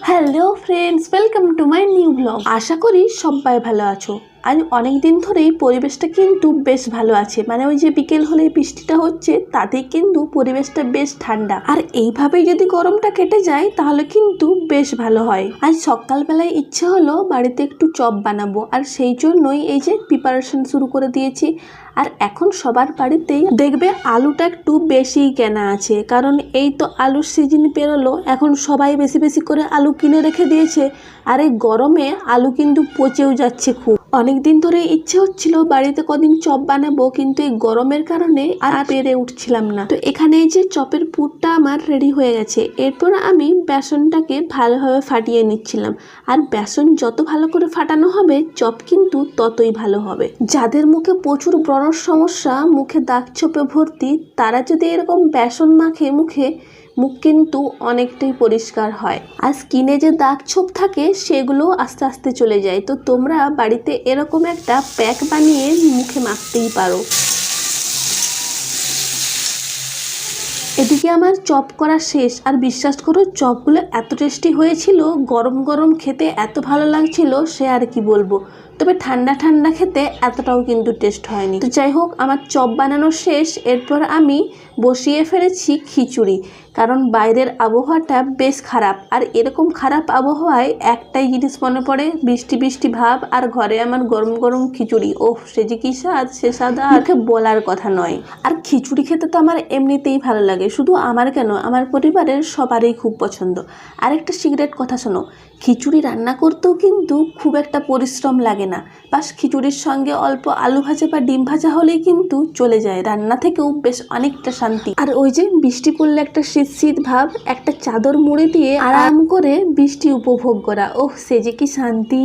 Hello friends, welcome to my new blog. আশা করি সবাই ভালো আছো। আজ অনেক দিন ধরেই পরিবেশটা কিন্তু বেশ ভালো আছে, মানে ওই যে বিকেল হলে বৃষ্টিটা হচ্ছে তাতে কিন্তু পরিবেশটা বেশ ঠান্ডা। আর এইভাবেই যদি গরমটা কেটে যায় তাহলে কিন্তু বেশ ভালো হয়। আজ সকালবেলায় ইচ্ছে হলো বাড়িতে একটু চপ বানাবো, আর সেই জন্যই এই যে প্রিপারেশন শুরু করে দিয়েছি। আর এখন সবার বাড়িতেই দেখবে আলুটা একটু বেশি কেনা আছে, কারণ এই তো আলুর সিজন পেরোলো, এখন সবাই বেশি বেশি করে আলু কিনে রেখে দিয়েছে। আর এই গরমে আলু কিন্তু পচেও যাচ্ছে খুব। অনেক দিন ধরে ইচ্ছে হচ্ছিল বাড়িতে কদিন চপ বানাবো, কিন্তু এই গরমের কারণে আর পেরে উঠছিলাম না। তো এখানে এই যে চপের পুরটা আমার রেডি হয়ে গেছে। এরপর আমি বেসনটাকে ভালোভাবে ফাটিয়ে নিচ্ছিলাম। আর বেসন যত ভালো করে ফাটানো হবে চপ কিন্তু ততই ভালো হবে। যাদের মুখে প্রচুর ব্রণর সমস্যা, মুখে দাগ ছোপে ভর্তি, তারা যদি এরকম বেসন মাখে মুখে, মুখ কিন্তু অনেকটাই পরিষ্কার হয়। আর স্কিনে যে দাগ ছোপ থাকে সেগুলো আস্তে আস্তে চলে যায়। তো তোমরা বাড়িতে এরকম একটা প্যাক বানিয়ে মুখে মাখতেই পারো। এদিকে আমার চপ করা শেষ, আর বিশ্বাস করো চপগুলো এত টেস্টি হয়েছিল, গরম গরম খেতে এত ভালো লাগছিল সে আর কি বলবো। তবে ঠান্ডা ঠান্ডা খেতে এতটাও কিন্তু টেস্ট হয়নি। তো যাই হোক, আমার চপ বানানো শেষ। এরপর আমি বসিয়ে ফেলেছি খিচুড়ি, কারণ বাইরের আবহাওয়াটা বেশ খারাপ। আর এরকম খারাপ আবহাওয়ায় একটাই জিনিস মনে পড়ে, বৃষ্টি বৃষ্টি ভাব, আর ঘরে আমার গরম গরম খিচুড়ি। ওহ, সে যে কি স্বাদ, সে স্বাদ আর বলার কথা নয়। আর খিচুড়ি খেতে তো আমার এমনিতেই ভালো লাগে, শুধু আমার কেন, আমার পরিবারের সবারই খুব পছন্দ। আরেকটা সিক্রেট কথা শোনো, খিচুড়ি রান্না করতেও কিন্তু খুব একটা পরিশ্রম লাগে না। বাস খিচুড়ির সঙ্গে অল্প আলু ভাজা বা ডিম ভাজা হলেই কিন্তু চলে যায়, রান্না থেকেও বেশ অনেকটা শান্তি। আর ওই যে বৃষ্টি পড়লে একটা শীত শীত ভাব, একটা চাদর মুড়ি দিয়ে আরাম করে বৃষ্টি উপভোগ করা, ওহ সে যে কি শান্তি।